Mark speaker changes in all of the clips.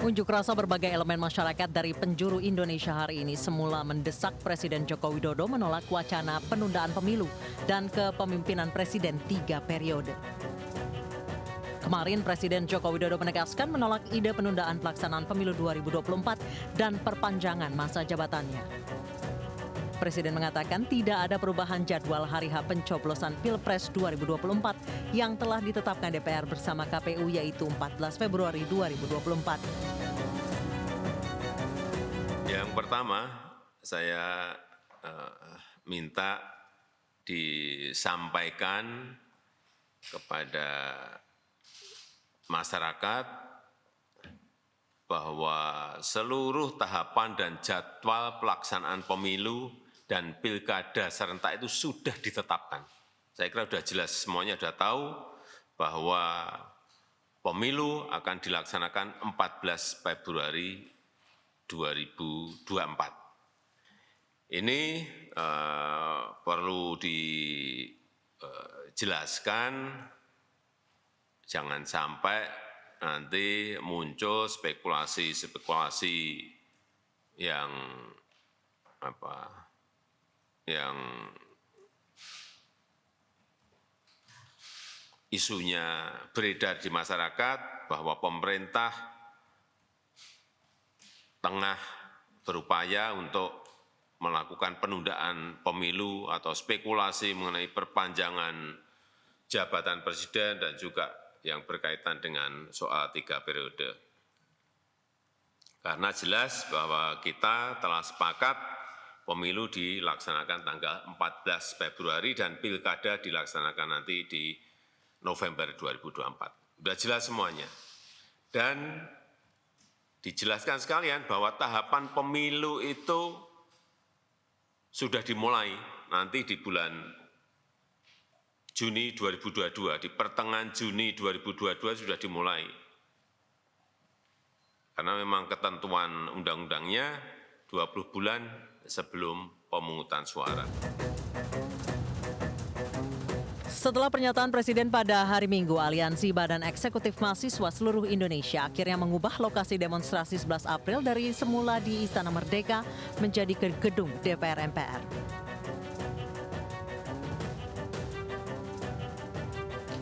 Speaker 1: Unjuk rasa berbagai elemen masyarakat dari penjuru Indonesia hari ini semula mendesak Presiden Joko Widodo menolak wacana penundaan pemilu dan kepemimpinan Presiden 3 periode. Kemarin Presiden Joko Widodo menegaskan menolak ide penundaan pelaksanaan pemilu 2024 dan perpanjangan masa jabatannya. Presiden mengatakan tidak ada perubahan jadwal hari H pencoblosan Pilpres 2024 yang telah ditetapkan DPR bersama KPU yaitu 14 Februari 2024.
Speaker 2: Yang pertama, saya minta disampaikan kepada masyarakat bahwa seluruh tahapan dan jadwal pelaksanaan pemilu dan pilkada serentak itu sudah ditetapkan. Saya kira sudah jelas, semuanya sudah tahu bahwa pemilu akan dilaksanakan 14 Februari 2024. Ini perlu dijelaskan, jangan sampai nanti muncul spekulasi-spekulasi yang isunya beredar di masyarakat bahwa pemerintah tengah berupaya untuk melakukan penundaan pemilu atau spekulasi mengenai perpanjangan jabatan presiden dan juga yang berkaitan dengan soal 3 periode. Karena jelas bahwa kita telah sepakat pemilu dilaksanakan tanggal 14 Februari dan pilkada dilaksanakan nanti di November 2024. Sudah jelas semuanya. Dan dijelaskan sekalian bahwa tahapan pemilu itu sudah dimulai nanti di bulan Juni 2022, di pertengahan Juni 2022 sudah dimulai. Karena memang ketentuan undang-undangnya 20 bulan sebelum pemungutan suara.
Speaker 1: Setelah pernyataan Presiden pada hari Minggu, Aliansi Badan Eksekutif Mahasiswa seluruh Indonesia akhirnya mengubah lokasi demonstrasi 11 April dari semula di Istana Merdeka menjadi ke gedung DPR MPR.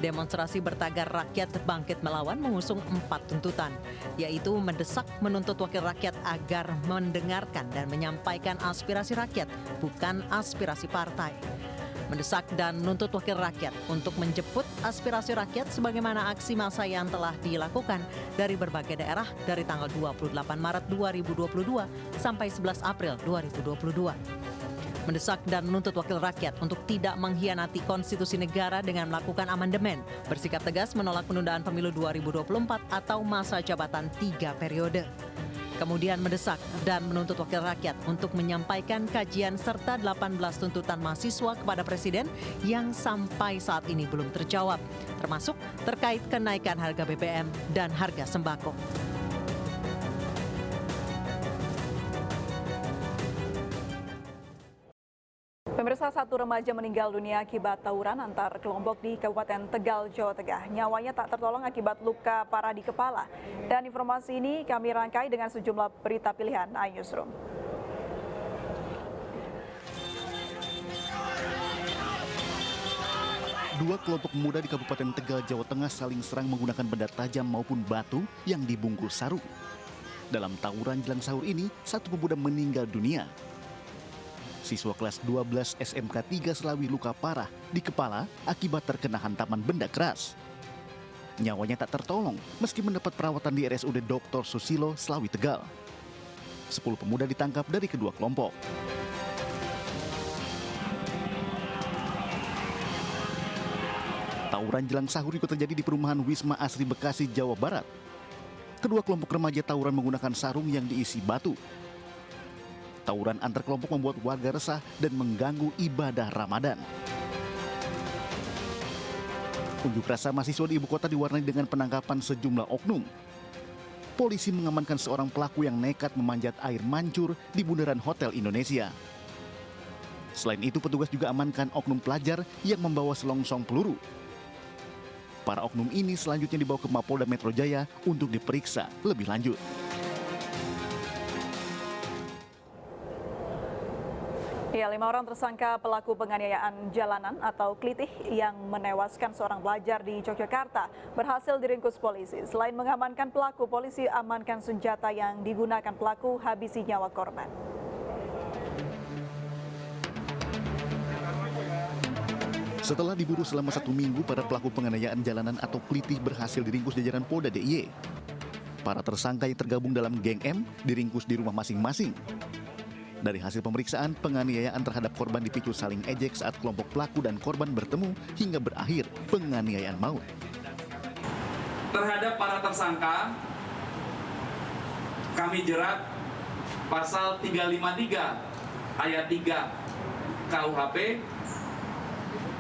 Speaker 1: Demonstrasi bertagar Rakyat Bangkit Melawan mengusung 4 tuntutan, yaitu mendesak menuntut wakil rakyat agar mendengarkan dan menyampaikan aspirasi rakyat, bukan aspirasi partai. Mendesak dan menuntut wakil rakyat untuk menjemput aspirasi rakyat sebagaimana aksi massa yang telah dilakukan dari berbagai daerah dari tanggal 28 Maret 2022 sampai 11 April 2022. Mendesak dan menuntut wakil rakyat untuk tidak mengkhianati konstitusi negara dengan melakukan amandemen, bersikap tegas menolak penundaan pemilu 2024 atau masa jabatan 3 periode. Kemudian mendesak dan menuntut wakil rakyat untuk menyampaikan kajian serta 18 tuntutan mahasiswa kepada Presiden yang sampai saat ini belum terjawab, termasuk terkait kenaikan harga BBM dan harga sembako.
Speaker 3: Pemirsa, satu remaja meninggal dunia akibat tawuran antar kelompok di Kabupaten Tegal, Jawa Tengah. Nyawanya tak tertolong akibat luka parah di kepala. Dan informasi ini kami rangkai dengan sejumlah berita pilihan iNewsroom.
Speaker 4: Dua kelompok pemuda di Kabupaten Tegal, Jawa Tengah saling serang menggunakan benda tajam maupun batu yang dibungkus sarung. Dalam tawuran jelang sahur ini, satu pemuda meninggal dunia. Siswa kelas 12 SMK 3 Selawi luka parah di kepala akibat terkena hantaman benda keras. Nyawanya tak tertolong meski mendapat perawatan di RSUD Dr. Susilo, Selawi, Tegal. 10 pemuda ditangkap dari kedua kelompok. Tawuran jelang sahur juga terjadi di perumahan Wisma Asri Bekasi, Jawa Barat. Kedua kelompok remaja tawuran menggunakan sarung yang diisi batu. Tawuran antar kelompok membuat warga resah dan mengganggu ibadah Ramadan. Unjuk rasa mahasiswa di ibu kota diwarnai dengan penangkapan sejumlah oknum. Polisi mengamankan seorang pelaku yang nekat memanjat air mancur di bundaran Hotel Indonesia. Selain itu, petugas juga amankan oknum pelajar yang membawa selongsong peluru. Para oknum ini selanjutnya dibawa ke Mapolda Metro Jaya untuk diperiksa lebih lanjut.
Speaker 3: Ya, 5 orang tersangka pelaku penganiayaan jalanan atau klitih yang menewaskan seorang pelajar di Yogyakarta berhasil diringkus polisi. Selain mengamankan pelaku, polisi amankan senjata yang digunakan pelaku habisi nyawa korban.
Speaker 4: Setelah diburu selama 1 minggu, para pelaku penganiayaan jalanan atau klitih berhasil diringkus jajaran Polda DIY. Para tersangka yang tergabung dalam geng M diringkus di rumah masing-masing. Dari hasil pemeriksaan, penganiayaan terhadap korban dipicu saling ejek saat kelompok pelaku dan korban bertemu hingga berakhir penganiayaan maut.
Speaker 5: Terhadap para tersangka, kami jerat pasal 353 ayat 3 KUHP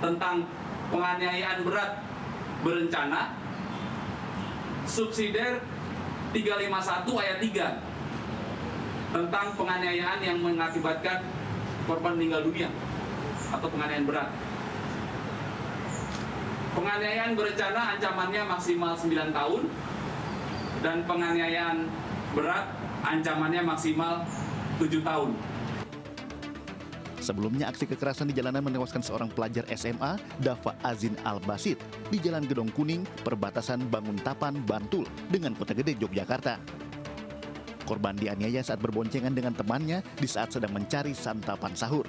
Speaker 5: tentang penganiayaan berat berencana, subsidiar 351 ayat 3 tentang penganiayaan yang mengakibatkan korban meninggal dunia atau penganiayaan berat. Penganiayaan berencana ancamannya maksimal 9 tahun dan penganiayaan berat ancamannya maksimal 7 tahun.
Speaker 4: Sebelumnya aksi kekerasan di jalanan menewaskan seorang pelajar SMA, Dafa Azin Al-Basit, di Jalan Gedong Kuning, perbatasan Banguntapan, Bantul, dengan Kota Gede, Yogyakarta. Korban dianiaya saat berboncengan dengan temannya di saat sedang mencari santapan sahur.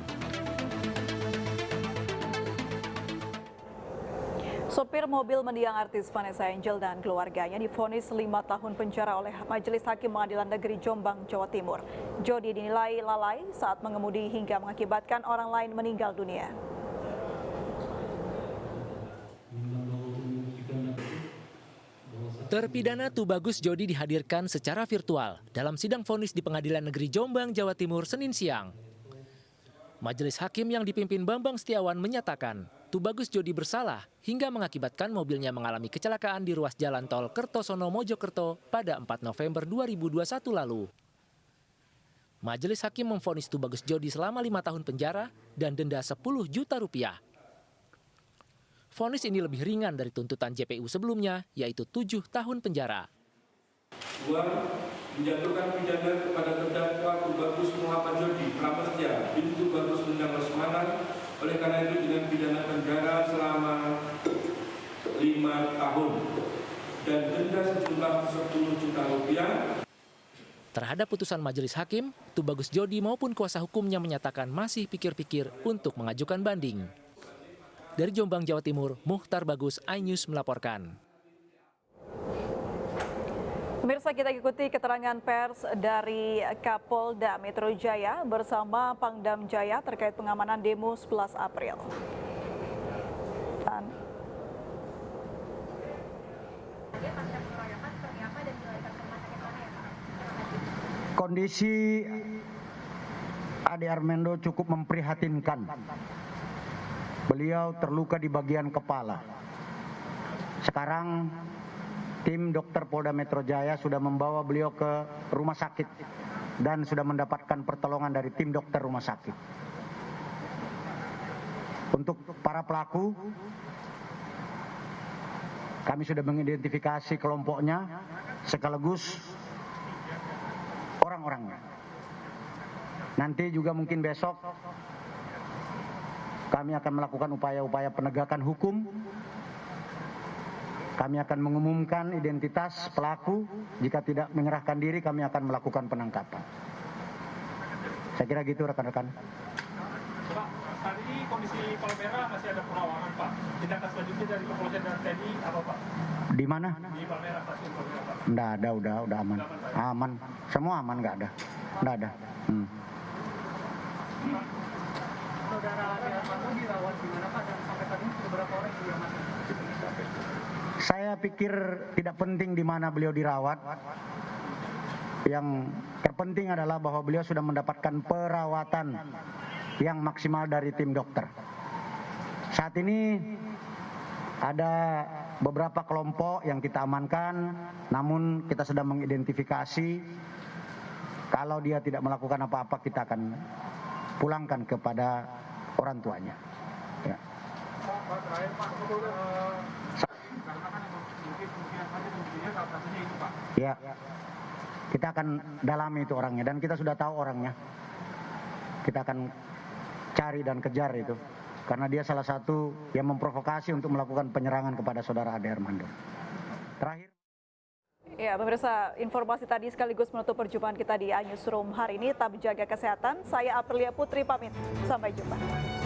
Speaker 3: Sopir mobil mendiang artis Vanessa Angel dan keluarganya divonis 5 tahun penjara oleh Majelis Hakim Pengadilan Negeri Jombang, Jawa Timur. Jody dinilai lalai saat mengemudi hingga mengakibatkan orang lain meninggal dunia.
Speaker 6: Terpidana Tubagus Jody dihadirkan secara virtual dalam sidang vonis di Pengadilan Negeri Jombang, Jawa Timur, Senin siang. Majelis Hakim yang dipimpin Bambang Setiawan menyatakan Tubagus Jody bersalah hingga mengakibatkan mobilnya mengalami kecelakaan di ruas jalan tol Kertosono Mojokerto pada 4 November 2021 lalu. Majelis Hakim memvonis Tubagus Jody selama 5 tahun penjara dan denda 10 juta rupiah. Vonis ini lebih ringan dari tuntutan JPU sebelumnya, yaitu 7 tahun penjara.
Speaker 7: 2. Menjatuhkan pidana kepada terdakwa Tubagus Muhammad Jody Prasetya bin Tubagus Endang Lesmana, oleh karena itu dengan pidana penjara selama 5 tahun dan denda sejumlah 10 juta rupiah.
Speaker 6: Terhadap putusan Majelis Hakim, Tubagus Jody maupun kuasa hukumnya menyatakan masih pikir-pikir untuk mengajukan banding. Dari Jombang, Jawa Timur, Muhtar Bagus, iNews melaporkan.
Speaker 3: Pemirsa, kita ikuti keterangan pers dari Kapolda Metro Jaya bersama Pangdam Jaya terkait pengamanan demo 11 April.
Speaker 8: Kondisi Ade Armando cukup memprihatinkan. Beliau terluka di bagian kepala. Sekarang tim dokter Polda Metro Jaya sudah membawa beliau ke rumah sakit dan sudah mendapatkan pertolongan dari tim dokter rumah sakit. Untuk para pelaku, kami sudah mengidentifikasi kelompoknya sekaligus orang-orangnya. Nanti juga mungkin besok kami akan melakukan upaya-upaya penegakan hukum. Kami akan mengumumkan identitas pelaku. Jika tidak menyerahkan diri, kami akan melakukan penangkapan. Saya kira gitu rekan-rekan.
Speaker 9: Pak, saat ini kondisi Palmera masih ada perawangan, Pak. Tindakan selanjutnya dari kepolisian dan TNI apa, Pak?
Speaker 8: Di mana?
Speaker 9: Di Palmera, stasiun Palmera, Pak.
Speaker 8: Nggak ada, udah aman. Aman, semua aman, nggak ada. Nggak ada.
Speaker 9: Saudara Ade Armando dirawat di mana, Pak? Dan sampai saat ini beberapa orang yang masih
Speaker 8: Saya pikir tidak penting di mana beliau dirawat. Yang terpenting adalah bahwa beliau sudah mendapatkan perawatan yang maksimal dari tim dokter. Saat ini ada beberapa kelompok yang kita amankan, namun kita sedang mengidentifikasi. Kalau dia tidak melakukan apa-apa, kita akan pulangkan kepada orang tuanya. Ya.
Speaker 9: Pak, terakhir Pak, karena kan mungkin saja buktinya salah satunya itu, Pak.
Speaker 8: Ya, kita akan dalami itu orangnya dan kita sudah tahu orangnya. Kita akan cari dan kejar itu. Karena dia salah satu yang memprovokasi untuk melakukan penyerangan kepada saudara Ade Armando. Terakhir.
Speaker 3: Ya, pemirsa, informasi tadi sekaligus menutup perjumpaan kita di Newsroom hari ini. Tetap jaga kesehatan. Saya Aprilia Putri pamit. Sampai jumpa.